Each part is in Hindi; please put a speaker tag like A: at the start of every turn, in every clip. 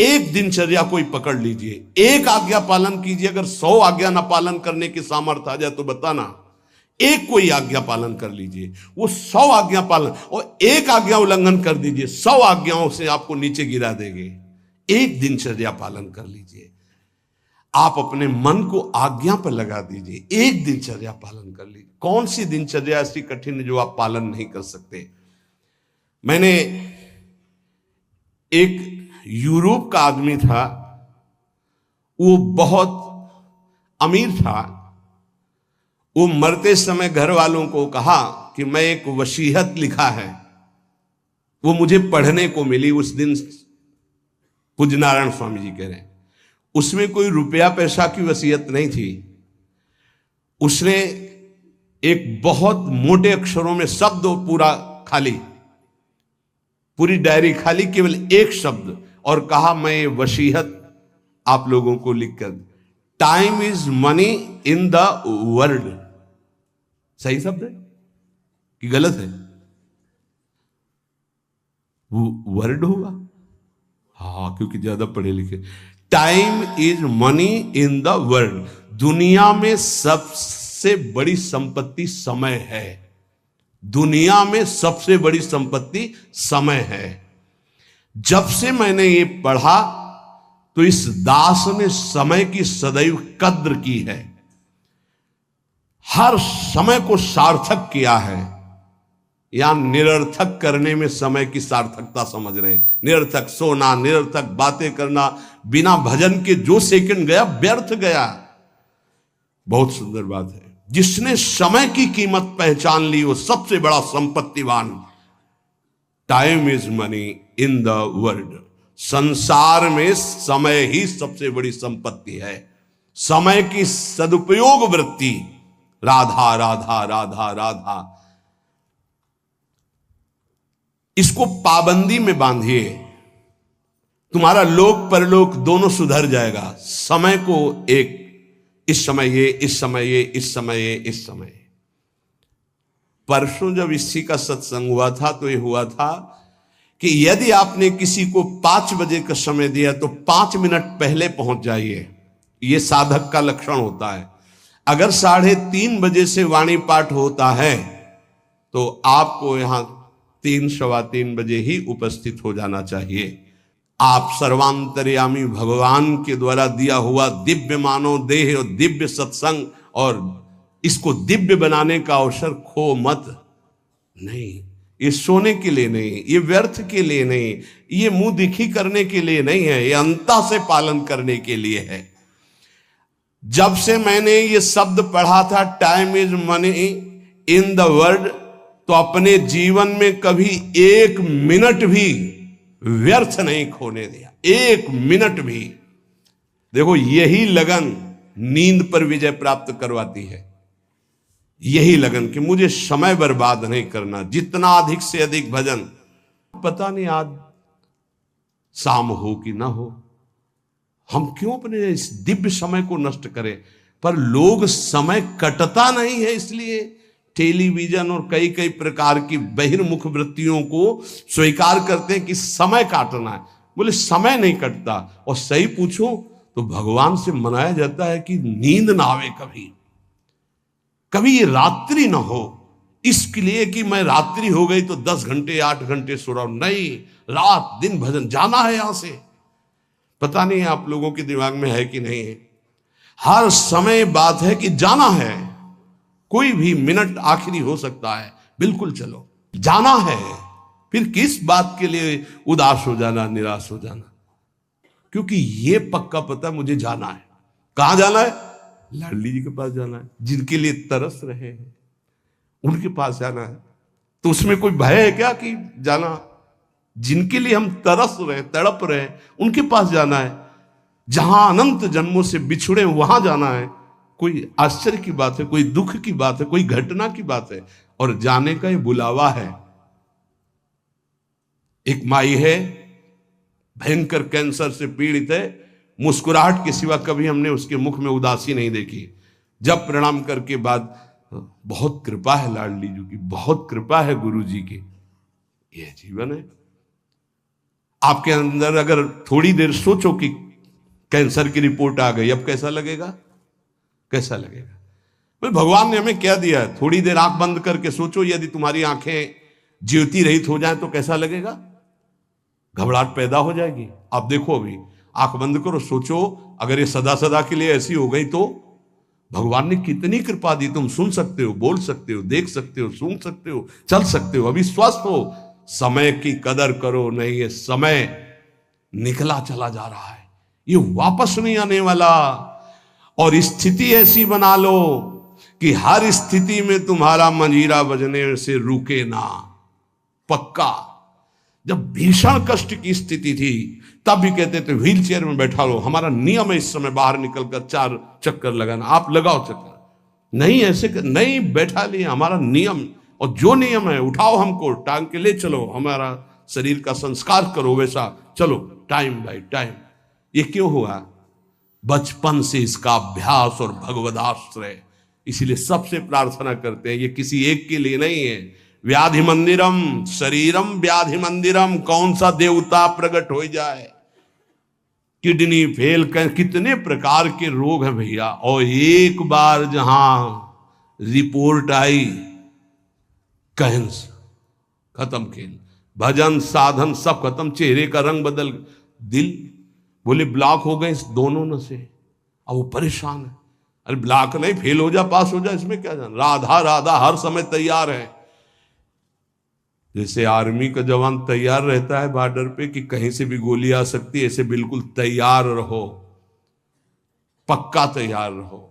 A: एक दिनचर्या कोई पकड़ लीजिए, एक आज्ञा पालन कीजिए। अगर 100 आज्ञा ना पालन करने की सामर्थ्य आ जाए तो बताना, एक कोई आज्ञा पालन कर लीजिए, वो 100 आज्ञा पालन, और एक आज्ञा उल्लंघन कर दीजिए, 100 आज्ञाओं से आपको नीचे गिरा देंगे। एक दिनचर्या पालन कर लीजिए, आप अपने मन को आज्ञा पर लगा दीजिए, एक दिनचर्या पालन कर लीजिए। कौन सी दिनचर्या ऐसी कठिन है जो आप पालन नहीं कर सकते? मैंने एक यूरोप का आदमी था, वो बहुत अमीर था। वो मरते समय घर वालों को कहा कि मैं एक वसीयत लिखा है, वो मुझे पढ़ने को मिली उस दिन। पूज्य नारायण स्वामी जी कह रहे हैं, उसमें कोई रुपया पैसा की वसीयत नहीं थी। उसने एक बहुत मोटे अक्षरों में शब्द पूरा खाली, पूरी डायरी खाली, केवल एक शब्द, और कहा मैं ये वसीयत आप लोगों को लिखकर, time is money in the world. सही शब्द है कि गलत है? वो वर्ड होगा, हाँ, क्योंकि ज्यादा पढ़े लिखे। Time is money in the world. दुनिया में सबसे बड़ी संपत्ति समय है। दुनिया में सबसे बड़ी संपत्ति समय है। जब से मैंने ये पढ़ा तो इस दास ने समय की सदैव कद्र की है, हर समय को सार्थक किया है। या निरर्थक करने में समय की सार्थकता समझ रहे हैं। निरर्थक सोना, निरर्थक बातें करना, बिना भजन के जो सेकंड गया व्यर्थ गया। बहुत सुंदर बात है। जिसने समय की कीमत पहचान ली वो सबसे बड़ा संपत्तिवान। Time is money in the world. संसार में समय ही सबसे बड़ी संपत्ति है। समय की सदुपयोग वृत्ति, राधा राधा राधा राधा, इसको पाबंदी में बांधिए, तुम्हारा लोक परलोक दोनों सुधर जाएगा। समय को एक, इस समय ये, इस समय ये, इस समय ये, इस समय ये। परसों जब इसी का सत्संग हुआ था तो ये हुआ था कि यदि आपने किसी को 5 बजे का समय दिया तो 5 मिनट पहले पहुंच जाइए। ये साधक का लक्षण होता है। अगर 3:30 बजे से वाणी पाठ होता है तो आपको यहां 3, सवा 3 बजे ही उपस्थित हो जाना चाहिए। आप सर्वांतर्यामी भगवान के द्वारा दिया हुआ दिव्य मानव देह और दिव्य सत्संग और इसको दिव्य बनाने का अवसर खो मत। नहीं, ये सोने के लिए नहीं, ये व्यर्थ के लिए नहीं, ये मुंह दिखी करने के लिए नहीं है, ये अंता से पालन करने के लिए है। जब से मैंने ये शब्द पढ़ा था, time is money in the world, तो अपने जीवन में कभी 1 मिनट भी व्यर्थ नहीं खोने दिया। 1 मिनट भी। देखो, यही लगन नींद पर विजय प्राप्त करवाती है। यही लगन कि मुझे समय बर्बाद नहीं करना, जितना अधिक से अधिक भजन। पता नहीं आज शाम हो कि ना हो, हम क्यों अपने इस दिव्य समय को नष्ट करें। पर लोग समय कटता नहीं है, इसलिए टेलीविजन और कई कई प्रकार की बहिर्मुख वृत्तियों को स्वीकार करते हैं कि समय काटना है। बोले समय नहीं कटता। और सही पूछो तो भगवान से मनाया जाता है कि नींद ना आवे, कभी ये रात्रि ना हो, इसके लिए कि मैं रात्रि हो गई तो 10 घंटे 8 घंटे सो रहा हूं। नहीं, रात दिन भजन, जाना है यहां से। पता नहीं आप लोगों के दिमाग में है कि नहीं है। हर समय बात है कि जाना है। कोई भी मिनट आखिरी हो सकता है, बिल्कुल चलो, जाना है। फिर किस बात के लिए उदास हो जाना, निराश हो जाना, क्योंकि ये पक्का पता मुझे जाना है। कहां जाना है? लाडली जी के पास जाना है। जिनके लिए तरस रहे हैं उनके पास जाना है। तो उसमें कोई भय है क्या कि जाना? जिनके लिए हम तरस रहे, तड़प रहे, उनके पास जाना है। जहां अनंत जन्मों से बिछुड़े वहां जाना है। कोई आश्चर्य की बात है, कोई दुख की बात है, कोई घटना की बात है, और जाने का ये बुलावा है। एक माई है, भयंकर कैंसर से पीड़ित है। मुस्कुराहट के सिवा कभी हमने उसके मुख में उदासी नहीं देखी। जब प्रणाम करके बाद, बहुत कृपा है लाडली जी की, बहुत कृपा है गुरु जी की, यह जीवन है। आपके अंदर अगर थोड़ी देर सोचो कि कैंसर की रिपोर्ट आ गई, अब कैसा लगेगा? कैसा लगेगा? बोले भगवान ने हमें क्या दिया है? थोड़ी देर आंख बंद करके सोचो, यदि तुम्हारी आंखें ज्योति रहित हो जाए तो कैसा लगेगा? घबराहट पैदा हो जाएगी। आप देखो, अभी आंख बंद करो, सोचो अगर ये सदा सदा के लिए ऐसी हो गई तो भगवान ने कितनी कृपा दी। तुम सुन सकते हो, बोल सकते हो, देख सकते हो, सूंघ सकते हो, चल सकते हो, अभी स्वस्थ हो। समय की कदर करो, नहीं ये समय निकला चला जा रहा है, ये वापस नहीं आने वाला। और स्थिति ऐसी बना लो कि हर स्थिति में तुम्हारा मंजीरा बजने से रुके ना। पक्का जब भीषण कष्ट की स्थिति थी तब भी कहते थे व्हील चेयर में बैठा लो, हमारा नियम है इस समय बाहर निकलकर 4 चक्कर लगाना, आप लगाओ चक्कर। नहीं ऐसे नहीं बैठा लिए, हमारा नियम, और जो नियम है उठाओ हमको, टांग के ले चलो, हमारा शरीर का संस्कार करो वैसा चलो, टाइम बाय टाइम। ये क्यों हुआ? बचपन से इसका अभ्यास और भगवदाश्रय। इसीलिए सबसे प्रार्थना करते हैं, ये किसी एक के लिए नहीं है। व्याधि मंदिरम शरीरम व्याधि मंदिरम, कौन सा देवता प्रकट हो जाए? किडनी फेल कर, कितने प्रकार के रोग हैं भैया। और एक बार जहां रिपोर्ट आई कैंसर, खत्म खेल, भजन साधन सब खत्म, चेहरे का रंग बदल, दिल बोले ब्लॉक हो गए इस दोनों न से। अब वो परेशान है, अरे ब्लॉक नहीं, फेल हो जा पास हो जा, इसमें क्या जाना। राधा राधा हर समय तैयार है, जैसे आर्मी का जवान तैयार रहता है बॉर्डर पे कि कहीं से भी गोली आ सकती है, ऐसे बिल्कुल तैयार रहो, पक्का तैयार रहो।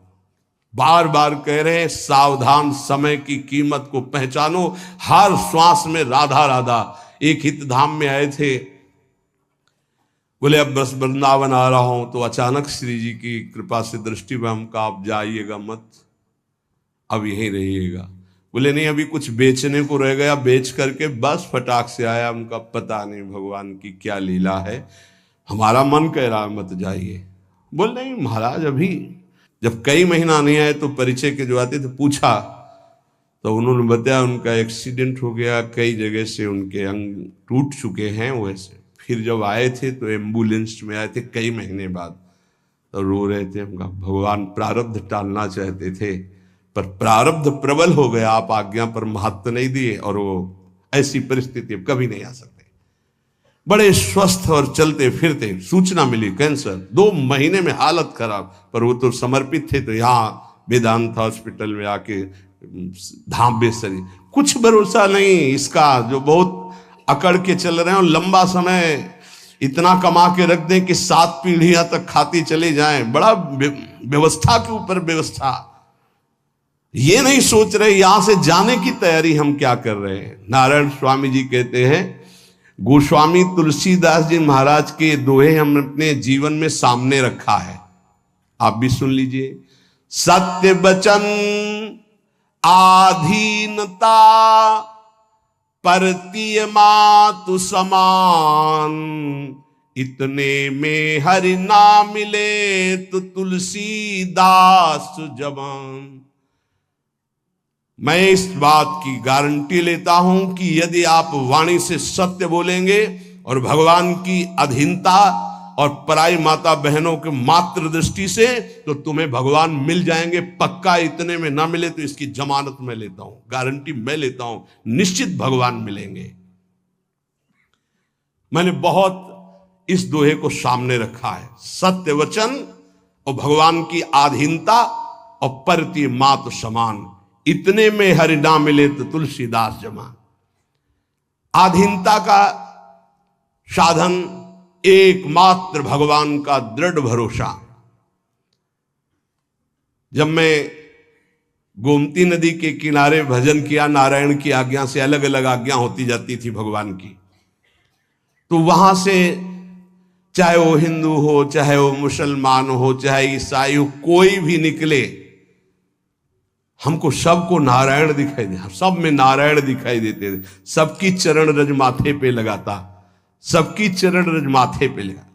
A: बार बार कह रहे हैं सावधान, समय की कीमत को पहचानो, हर श्वास में राधा राधा। एक हित धाम में आए थे, बोले अब बस वृंदावन आ रहा हूं, तो अचानक श्री जी की कृपा से दृष्टि में हमका, आप जाइएगा मत, अब यहीं रहिएगा। बोले नहीं अभी कुछ बेचने को रह गया, बेच करके बस फटाक से आया। हमका पता नहीं भगवान की क्या लीला है, हमारा मन कह रहा है मत जाइए। बोल नहीं महाराज, अभी जब कई महीना नहीं आए तो परिचय के जो आते थे पूछा, तो उन्होंने बताया उनका एक्सीडेंट हो गया, कई जगह से उनके अंग टूट चुके हैं वैसे। फिर जब आए थे तो एम्बुलेंस में आए थे कई महीने बाद, तो रो रहे थे। हमका भगवान प्रारब्ध टालना चाहते थे पर प्रारब्ध प्रबल हो गया, आप आज्ञा पर महत्व नहीं दिए, और वो ऐसी परिस्थिति अब कभी नहीं आ सकते। बड़े स्वस्थ और चलते फिरते, सूचना मिली कैंसर, 2 महीने में हालत खराब, पर वो तो समर्पित थे, तो यहाँ वेदांत हॉस्पिटल में आके धाम बेसरी। कुछ भरोसा नहीं इसका, जो बहुत अकड़ के चल रहे हैं और लंबा समय इतना कमा के रख दें कि 7 पीढ़ियां तक खाती चले जाएं। बड़ा व्यवस्था के ऊपर व्यवस्था, ये नहीं सोच रहे यहां से जाने की तैयारी हम क्या कर रहे हैं। नारायण स्वामी जी कहते हैं, गोस्वामी तुलसीदास जी महाराज के दोहे हम अपने जीवन में सामने रखा है, आप भी सुन लीजिए। सत्य वचन आधीनता परतीय मातु समान, इतने में हरि ना मिले तो तुलसीदास जवान। मैं इस बात की गारंटी लेता हूं कि यदि आप वाणी से सत्य बोलेंगे और भगवान की अधीनता और पराई माता बहनों के मात्र दृष्टि से, तो तुम्हें भगवान मिल जाएंगे पक्का। इतने में ना मिले तो इसकी जमानत मैं लेता हूं, गारंटी मैं लेता हूं, निश्चित भगवान मिलेंगे। मैंने बहुत इस दोहे को सामने रखा है, सत्य वचन और भगवान की आधीनता और परती मात समान, इतने में हरि ना मिले तो तुलसीदास जमान। आधीनता का साधन एकमात्र भगवान का दृढ़ भरोसा। जब मैं गोमती नदी के किनारे भजन किया, नारायण की आज्ञा से, अलग अलग आज्ञा होती जाती थी भगवान की, तो वहां से चाहे वो हिंदू हो, चाहे वो मुसलमान हो, चाहे ईसाई हो, कोई भी निकले, हमको सबको नारायण दिखाई दे, सब में नारायण दिखाई देते थे। सबकी चरण रज माथे पे लगाता, सबकी चरण रज माथे पे लगा।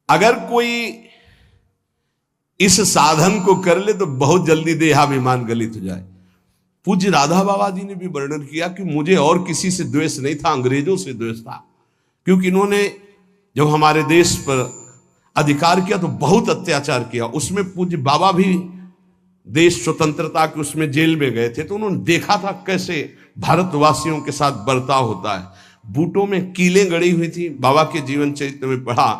A: अगर कोई इस साधन को कर ले तो बहुत जल्दी देहाभिमान गलित हो जाए। पूज्य राधा बाबा जी ने भी वर्णन किया कि मुझे और किसी से द्वेष नहीं था, अंग्रेजों से द्वेष था, क्योंकि इन्होंने जब हमारे देश पर अधिकार किया तो बहुत अत्याचार किया। उसमें पूज्य बाबा भी देश स्वतंत्रता के उसमें जेल में गए थे, तो उन्होंने देखा था कैसे भारतवासियों के साथ बर्ताव होता है। बूटों में कीलें गड़ी हुई थी, बाबा के जीवन चरित्र में पढ़ा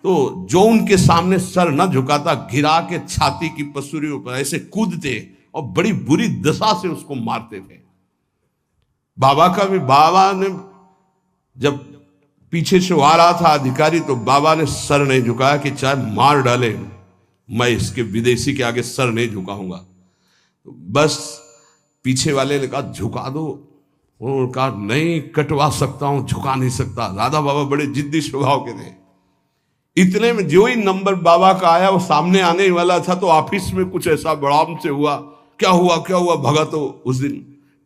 A: तो जो उनके सामने सर न झुकाता गिरा के छाती की पसुरियों पर ऐसे कूदते और बड़ी बुरी दशा से उसको मारते थे। बाबा का भी, बाबा ने जब पीछे से आ रहा था अधिकारी तो बाबा ने सर नहीं झुकाया कि चाहे मार डाले मैं इसके विदेशी के आगे सर नहीं झुकाऊंगा। तो बस पीछे वाले ने कहा झुका दो, उन्होंने कहा नहीं कटवा सकता हूं, झुका नहीं सकता। राधा बाबा बड़े जिद्दी स्वभाव के थे। इतने में जो ही नंबर बाबा का आया वो सामने आने वाला था तो ऑफिस में कुछ ऐसा बड़ाम से हुआ, क्या हुआ भगा। तो उस दिन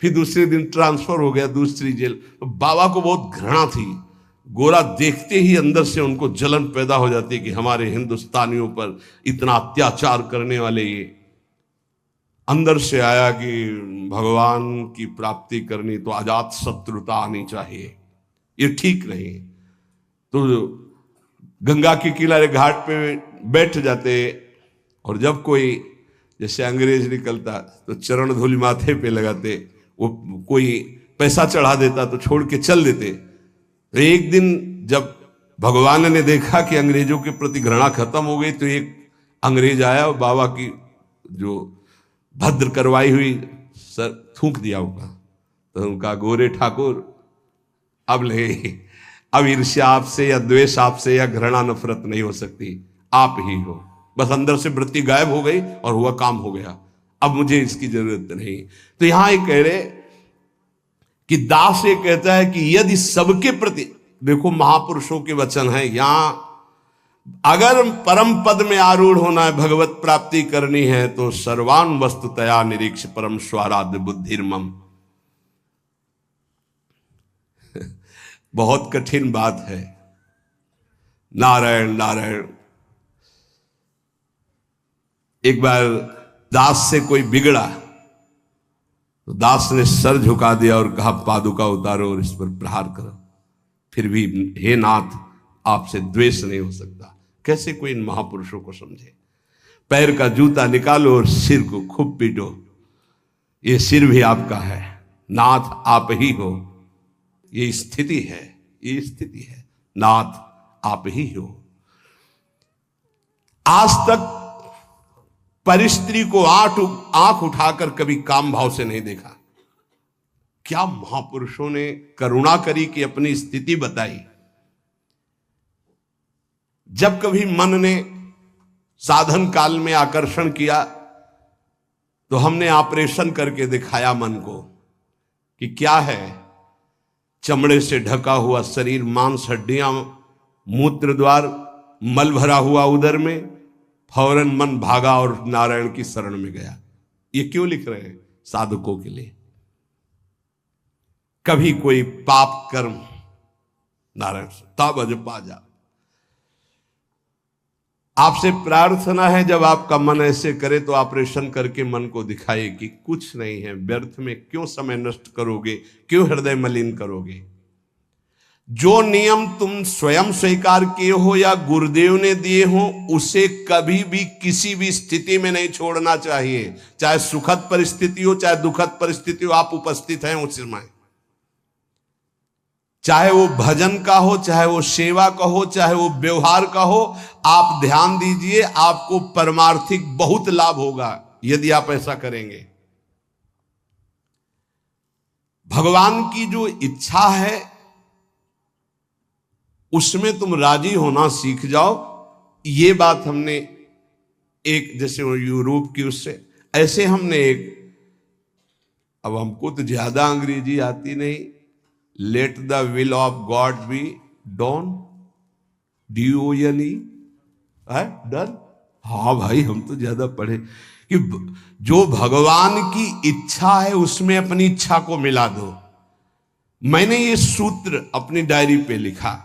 A: फिर दूसरे दिन ट्रांसफर हो गया दूसरी जेल। तो बाबा को बहुत घृणा थी, गोरा देखते ही अंदर से उनको जलन पैदा हो जाती कि हमारे हिंदुस्तानियों पर इतना अत्याचार करने वाले ये। अंदर से आया कि भगवान की प्राप्ति करनी तो अजात शत्रुता आनी चाहिए, ये ठीक नहीं। तो गंगा के किनारे घाट पे बैठ जाते और जब कोई जैसे अंग्रेज निकलता तो चरण धूलि माथे पे लगाते, वो कोई पैसा चढ़ा देता तो छोड़ के चल देते। तो एक दिन जब भगवान ने देखा कि अंग्रेजों के प्रति घृणा खत्म हो गई तो एक अंग्रेज आया और बाबा की जो भद्र करवाई हुई सर थूक दिया उनका। तो उनका गोरे ठाकुर अब ईर्ष्या आपसे या द्वेष आपसे या घृणा नफरत नहीं हो सकती, आप ही हो। बस अंदर से वृत्ति गायब हो गई और हुआ काम हो गया, अब मुझे इसकी जरूरत नहीं। तो यहां ये कह रहे कि दास ये कहता है कि यदि सबके प्रति, देखो महापुरुषों के वचन है, यहां अगर परम पद में आरूढ़ होना है, भगवत प्राप्ति करनी है तो सर्वान वस्तुतया निरीक्ष परम स्वाराध्य बुद्धिर्मम। बहुत कठिन बात है। नारायण नारायण। एक बार दास से कोई बिगड़ा तो दास ने सर झुका दिया और कहा पादुका उतारो और इस पर प्रहार करो। फिर भी हे नाथ आपसे द्वेष नहीं हो सकता। कैसे कोई इन महापुरुषों को समझे। पैर का जूता निकालो और सिर को खूब पीटो, ये सिर भी आपका है, नाथ आप ही हो। ये स्थिति है, ये स्थिति है, नाथ आप ही हो। आज तक परिस्त्री को आंख उठाकर कभी काम भाव से नहीं देखा। क्या महापुरुषों ने करुणा करी कि अपनी स्थिति बताई। जब कभी मन ने साधन काल में आकर्षण किया तो हमने ऑपरेशन करके दिखाया मन को कि क्या है। चमड़े से ढका हुआ शरीर, मांस हड्डियां, मूत्र द्वार, मल भरा हुआ उदर में, फौरन मन भागा और नारायण की शरण में गया। ये क्यों लिख रहे हैं? साधकों के लिए। कभी कोई पाप कर्म नारायण से तब अज पा जा। आपसे प्रार्थना है जब आपका मन ऐसे करे तो ऑपरेशन करके मन को दिखाए कि कुछ नहीं है, व्यर्थ में क्यों समय नष्ट करोगे, क्यों हृदय मलिन करोगे। जो नियम तुम स्वयं स्वीकार किए हो या गुरुदेव ने दिए हो उसे कभी भी किसी भी स्थिति में नहीं छोड़ना चाहिए। चाहे सुखद परिस्थिति हो चाहे दुखद परिस्थिति हो, आप उपस्थित हैं उस समय। चाहे वो भजन का हो, चाहे वो सेवा का हो, चाहे वो व्यवहार का हो, आप ध्यान दीजिए आपको परमार्थिक बहुत लाभ होगा यदि आप ऐसा करेंगे। भगवान की जो इच्छा है उसमें तुम राजी होना सीख जाओ। ये बात हमने एक, जैसे यूरोप की उससे ऐसे हमने एक, अब हमको तो ज्यादा अंग्रेजी आती नहीं, let the will of God be done, DONE done. हाँ भाई हम तो ज्यादा पढ़े कि जो भगवान की इच्छा है उसमें अपनी इच्छा को मिला दो। मैंने ये सूत्र अपनी डायरी पे लिखा।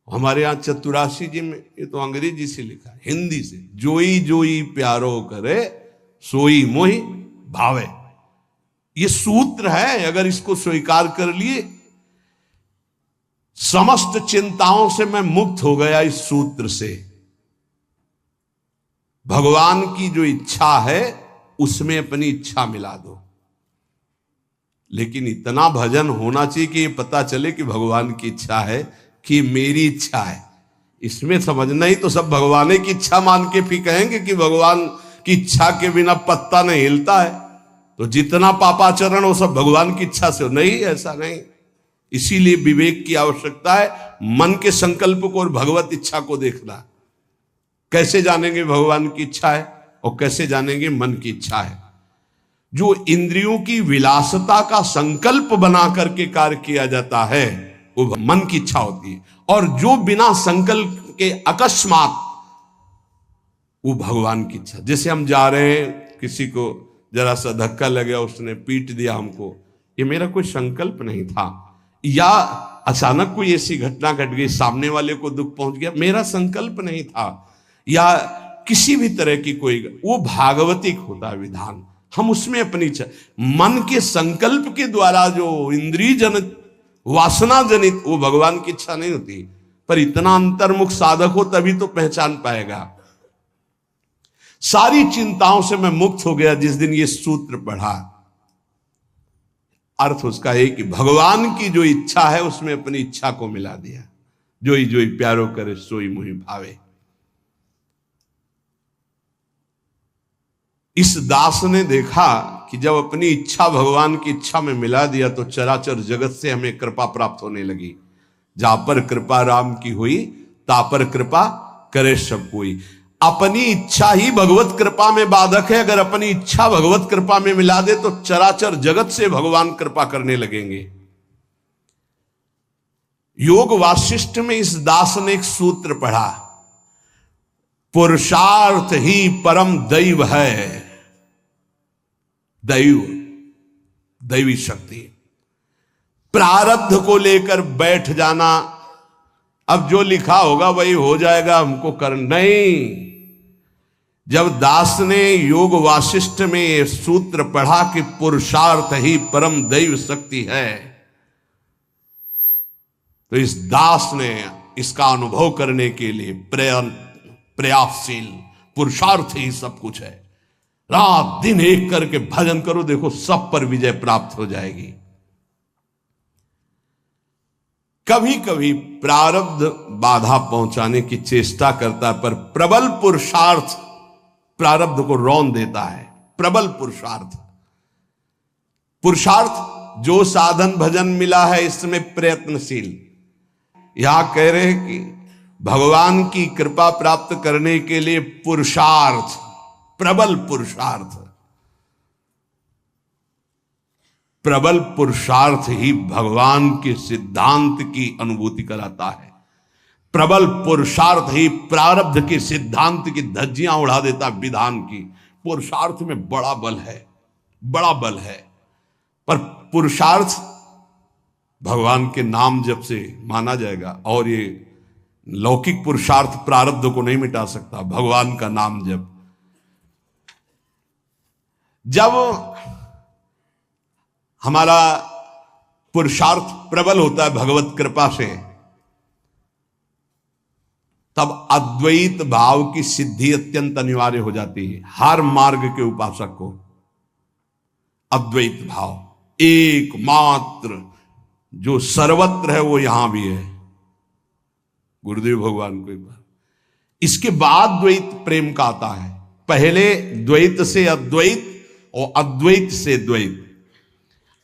A: हमारे यहाँ चतुराशी जी में, ये तो अंग्रेजी से लिखा, हिंदी से, जोई जोई प्यारो करे सोई मोहि भावे। ये सूत्र है, अगर इसको स्वीकार कर लिए, समस्त चिंताओं से मैं मुक्त हो गया इस सूत्र से। भगवान की जो इच्छा है उसमें अपनी इच्छा मिला दो। लेकिन इतना भजन होना चाहिए कि ये पता चले कि भगवान की इच्छा है कि मेरी इच्छा है। इसमें समझना ही तो सब भगवान की इच्छा मान के फिर कहेंगे कि भगवान की इच्छा के बिना पत्ता नहीं हिलता है, तो जितना पापाचरण वो सब भगवान की इच्छा से हो। नहीं, ऐसा नहीं। इसीलिए विवेक की आवश्यकता है, मन के संकल्प को और भगवत इच्छा को देखना। कैसे जानेंगे भगवान की इच्छा है और कैसे जानेंगे मन की इच्छा है? जो इंद्रियों की विलासता का संकल्प बना करके कार्य किया जाता है वो मन की इच्छा होती है, और जो बिना संकल्प के अकस्मात, वो भगवान की इच्छा। जैसे हम जा रहे हैं, किसी को जरा सा धक्का लग गया, उसने पीट दिया हमको, ये मेरा कोई संकल्प नहीं था, या अचानक कोई ऐसी घटना घट गई, सामने वाले को दुख पहुंच गया, मेरा संकल्प नहीं था, या किसी भी तरह की कोई, वो भागवतिक होता है विधान। हम उसमें अपनी मन के संकल्प के द्वारा जो इंद्रिय जनित, वासना जनित, वो भगवान की इच्छा नहीं होती। पर इतना अंतर्मुख साधक हो तभी तो पहचान पाएगा। सारी चिंताओं से मैं मुक्त हो गया जिस दिन ये सूत्र पढ़ा। अर्थ उसका है कि भगवान की जो इच्छा है उसमें अपनी इच्छा को मिला दिया। जोई जोई प्यारो करे सोई मुहि भावे। इस दास ने देखा कि जब अपनी इच्छा भगवान की इच्छा में मिला दिया तो चराचर जगत से हमें कृपा प्राप्त होने लगी। जहां पर कृपा राम की हुई ता पर कृपा करे सब कोई। अपनी इच्छा ही भगवत कृपा में बाधक है। अगर अपनी इच्छा भगवत कृपा में मिला दे तो चराचर जगत से भगवान कृपा करने लगेंगे। योग वासिष्ठ में इस दास ने एक सूत्र पढ़ा, पुरुषार्थ ही परम दैव है। दैव, दैवी शक्ति। प्रारब्ध को लेकर बैठ जाना, अब जो लिखा होगा वही हो जाएगा, हमको कर नहीं। जब दास ने योग वासिष्ठ में यह सूत्र पढ़ा कि पुरुषार्थ ही परम दैव शक्ति है, तो इस दास ने इसका अनुभव करने के लिए प्रयासशील, पुरुषार्थ ही सब कुछ है। रात दिन एक करके भजन करो, देखो सब पर विजय प्राप्त हो जाएगी। कभी कभी प्रारब्ध बाधा पहुंचाने की चेष्टा करता है, पर प्रबल पुरुषार्थ प्रारब्ध को रौंद देता है। प्रबल पुरुषार्थ, पुरुषार्थ जो साधन भजन मिला है इसमें प्रयत्नशील। यहां कह रहे हैं कि भगवान की कृपा प्राप्त करने के लिए पुरुषार्थ, प्रबल पुरुषार्थ, प्रबल पुरुषार्थ ही भगवान के सिद्धांत की अनुभूति कराता है। प्रबल पुरुषार्थ ही प्रारब्ध के सिद्धांत की धज्जियां उड़ा देता विधान की। पुरुषार्थ में बड़ा बल है, बड़ा बल है। पर पुरुषार्थ भगवान के नाम जप से माना जाएगा, और ये लौकिक पुरुषार्थ प्रारब्ध को नहीं मिटा सकता। भगवान का नाम जप, जब हमारा पुरुषार्थ प्रबल होता है भगवत कृपा से, तब अद्वैत भाव की सिद्धि अत्यंत अनिवार्य हो जाती है। हर मार्ग के उपासक को अद्वैत भाव, एकमात्र जो सर्वत्र है वो यहां भी है। गुरुदेव भगवान को एक बार, इसके बाद द्वैत प्रेम का आता है। पहले द्वैत से अद्वैत और अद्वैत से द्वैत।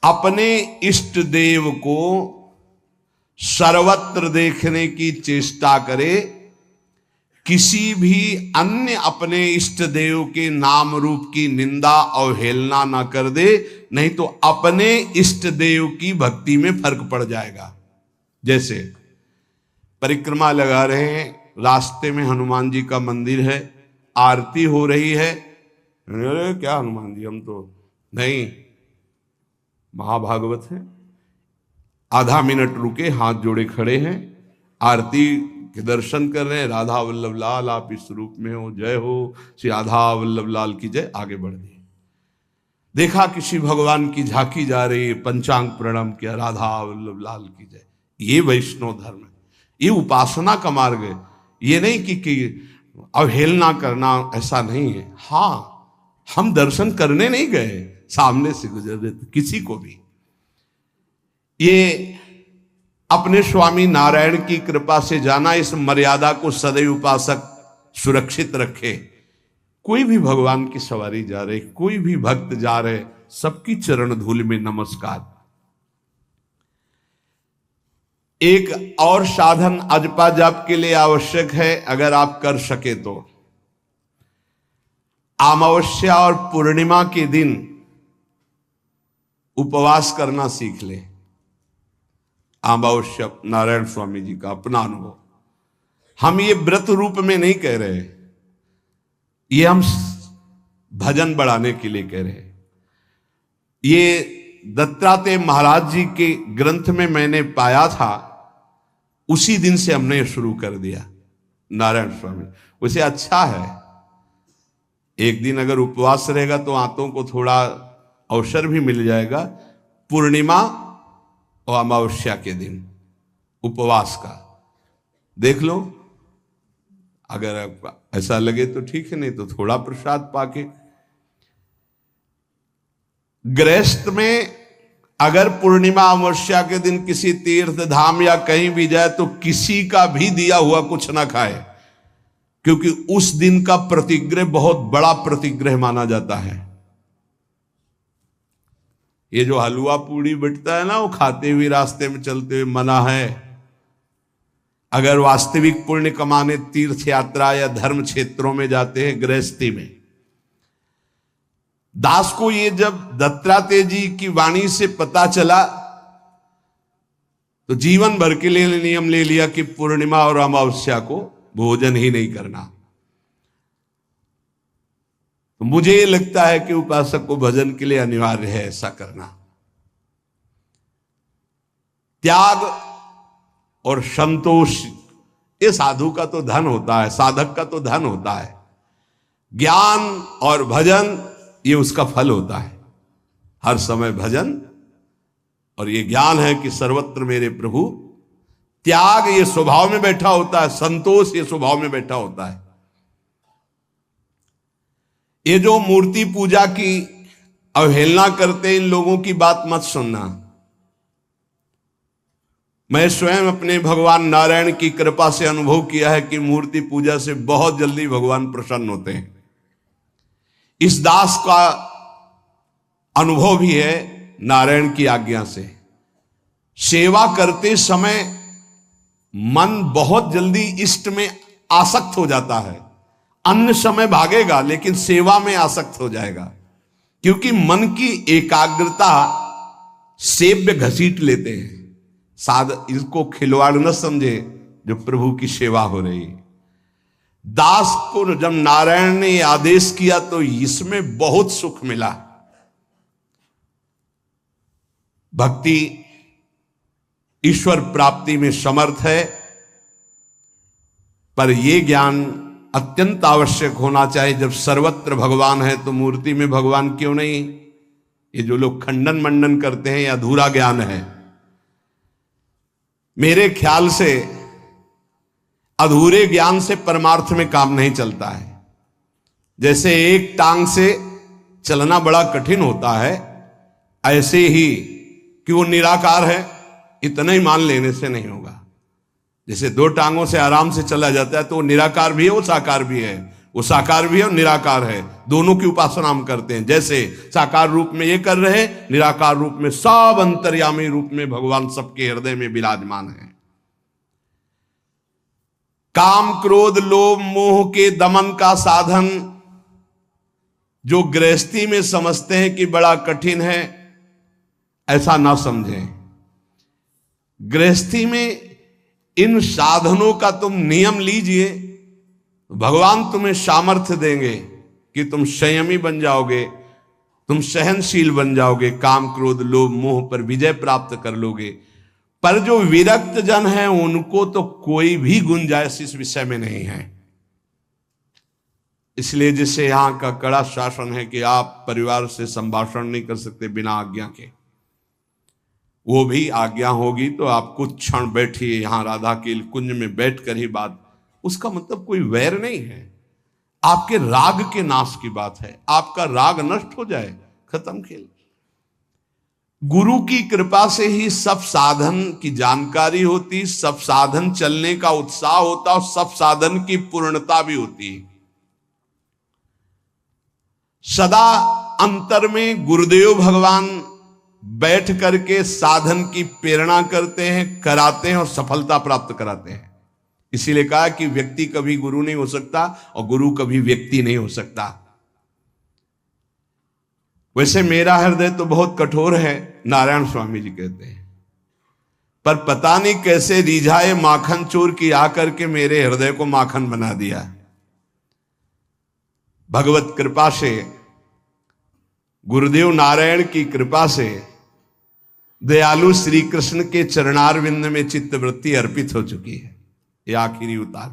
A: अपने इष्ट देव को सर्वत्र देखने की चेष्टा करे, किसी भी अन्य अपने इष्ट देव के नाम रूप की निंदा अवहेलना ना कर दे, नहीं तो अपने इष्ट देव की भक्ति में फर्क पड़ जाएगा। जैसे परिक्रमा लगा रहे हैं, रास्ते में हनुमान जी का मंदिर है, आरती हो रही है, अरे क्या हनुमान जी, हम तो नहीं, महाभागवत है। आधा मिनट रुके, हाथ जोड़े खड़े हैं, आरती के दर्शन कर रहे हैं। राधा वल्लभ लाल आप इस रूप में हो, जय हो श्री राधा वल्लभ लाल की जय। आगे बढ़ दिए। देखा किसी भगवान की झांकी जा रही, पंचांग प्रणाम किया, राधा वल्लभ लाल की जय। ये वैष्णव धर्म है, ये उपासना का मार्ग है। ये नहीं कि अवहेलना करना, ऐसा नहीं है। हाँ, हम दर्शन करने नहीं गए, सामने से गुजर रहे थे, किसी को भी। ये अपने स्वामी नारायण की कृपा से जाना, इस मर्यादा को सदैव उपासक सुरक्षित रखे। कोई भी भगवान की सवारी जा रहे, कोई भी भक्त जा रहे, सबकी चरण धूल में नमस्कार। एक और साधन अजपा जाप के लिए आवश्यक है, अगर आप कर सके तो अमावस्या और पूर्णिमा के दिन उपवास करना सीख ले। अमावस्या, नारायण स्वामी जी का अपना अनुभव, हम ये व्रत रूप में नहीं कह रहे, ये हम भजन बढ़ाने के लिए कह रहे हैं। ये दत्तात्रेय महाराज जी के ग्रंथ में मैंने पाया था, उसी दिन से हमने शुरू कर दिया। नारायण स्वामी उसे अच्छा है, एक दिन अगर उपवास रहेगा तो आंतों को थोड़ा अवसर भी मिल जाएगा। पूर्णिमा और अमावस्या के दिन उपवास का देख लो, अगर ऐसा लगे तो ठीक है, नहीं तो थोड़ा प्रसाद पाके। गृहस्थ में अगर पूर्णिमा अमावस्या के दिन किसी तीर्थ धाम या कहीं भी जाए तो किसी का भी दिया हुआ कुछ ना खाए, क्योंकि उस दिन का प्रतिग्रह बहुत बड़ा प्रतिग्रह माना जाता है। ये जो हलवा पूड़ी बिटता है ना, वो खाते हुए रास्ते में चलते हुए मना है। अगर वास्तविक पुण्य कमाने तीर्थ यात्रा या धर्म क्षेत्रों में जाते हैं, गृहस्थी में। दास को ये जब दत्तात्रेय जी की वाणी से पता चला तो जीवन भर के लिए नियम ले लिया कि पूर्णिमा और अमावस्या को भोजन ही नहीं करना। तो मुझे ये लगता है कि उपासक को भजन के लिए अनिवार्य है ऐसा करना। त्याग और संतोष, ये साधु का तो धन होता है, साधक का तो धन होता है। ज्ञान और भजन ये उसका फल होता है। हर समय भजन और ये ज्ञान है कि सर्वत्र मेरे प्रभु। त्याग ये स्वभाव में बैठा होता है, संतोष ये स्वभाव में बैठा होता है। ये जो मूर्ति पूजा की अवहेलना करते, इन लोगों की बात मत सुनना। मैं स्वयं अपने भगवान नारायण की कृपा से अनुभव किया है कि मूर्ति पूजा से बहुत जल्दी भगवान प्रसन्न होते हैं। इस दास का अनुभव भी है नारायण की आज्ञा से। सेवा करते समय मन बहुत जल्दी इष्ट में आसक्त हो जाता है। अन्य समय भागेगा लेकिन सेवा में आसक्त हो जाएगा, क्योंकि मन की एकाग्रता सेव्य घसीट लेते हैं। इसको खिलवाड़ न समझे जो प्रभु की सेवा हो रही है। दास को जब नारायण ने आदेश किया तो इसमें बहुत सुख मिला। भक्ति ईश्वर प्राप्ति में समर्थ है, पर यह ज्ञान अत्यंत आवश्यक होना चाहिए। जब सर्वत्र भगवान है तो मूर्ति में भगवान क्यों नहीं? ये जो लोग खंडन मंडन करते हैं, यह अधूरा ज्ञान है। मेरे ख्याल से अधूरे ज्ञान से परमार्थ में काम नहीं चलता है। जैसे एक टांग से चलना बड़ा कठिन होता है, ऐसे ही कि वो निराकार है इतना ही मान लेने से नहीं होगा। जैसे दो टांगों से आराम से चला जाता है तो वो निराकार भी है, वो साकार भी है। वो साकार भी है और निराकार है, दोनों की उपासना हम करते हैं। जैसे साकार रूप में ये कर रहे हैं, निराकार रूप में सब अंतर्यामी रूप में भगवान सबके हृदय में विराजमान है। काम क्रोध लोभ मोह के दमन का साधन जो गृहस्थी में समझते हैं कि बड़ा कठिन है, ऐसा ना समझें। गृहस्थी में इन साधनों का तुम नियम लीजिए, भगवान तुम्हें सामर्थ्य देंगे कि तुम संयमी बन जाओगे, तुम सहनशील बन जाओगे, काम क्रोध लोभ मोह पर विजय प्राप्त कर लोगे। पर जो विरक्त जन है उनको तो कोई भी गुंजाइश इस विषय में नहीं है। इसलिए जिससे यहां का कड़ा शासन है कि आप परिवार से संभाषण नहीं कर सकते बिना आज्ञा के। वो भी आज्ञा होगी तो आप कुछ क्षण बैठिए यहां राधा के कुंज में बैठकर ही बात, उसका मतलब कोई वैर नहीं है, आपके राग के नाश की बात है। आपका राग नष्ट हो जाए, खत्म खेल। गुरु की कृपा से ही सब साधन की जानकारी होती, सब साधन चलने का उत्साह होता और सब साधन की पूर्णता भी होती। सदा अंतर में गुरुदेव भगवान बैठ करके साधन की प्रेरणा करते हैं, कराते हैं और सफलता प्राप्त कराते हैं। इसीलिए कहा कि व्यक्ति कभी गुरु नहीं हो सकता और गुरु कभी व्यक्ति नहीं हो सकता। वैसे मेरा हृदय तो बहुत कठोर है, नारायण स्वामी जी कहते हैं, पर पता नहीं कैसे रिझाए माखन चोर की आकर के मेरे हृदय को माखन बना दिया। भगवत कृपा से, गुरुदेव नारायण की कृपा से, दयालु श्री कृष्ण के चरणारविंद में चित्तवृत्ति अर्पित हो चुकी है। ये आखिरी उतार।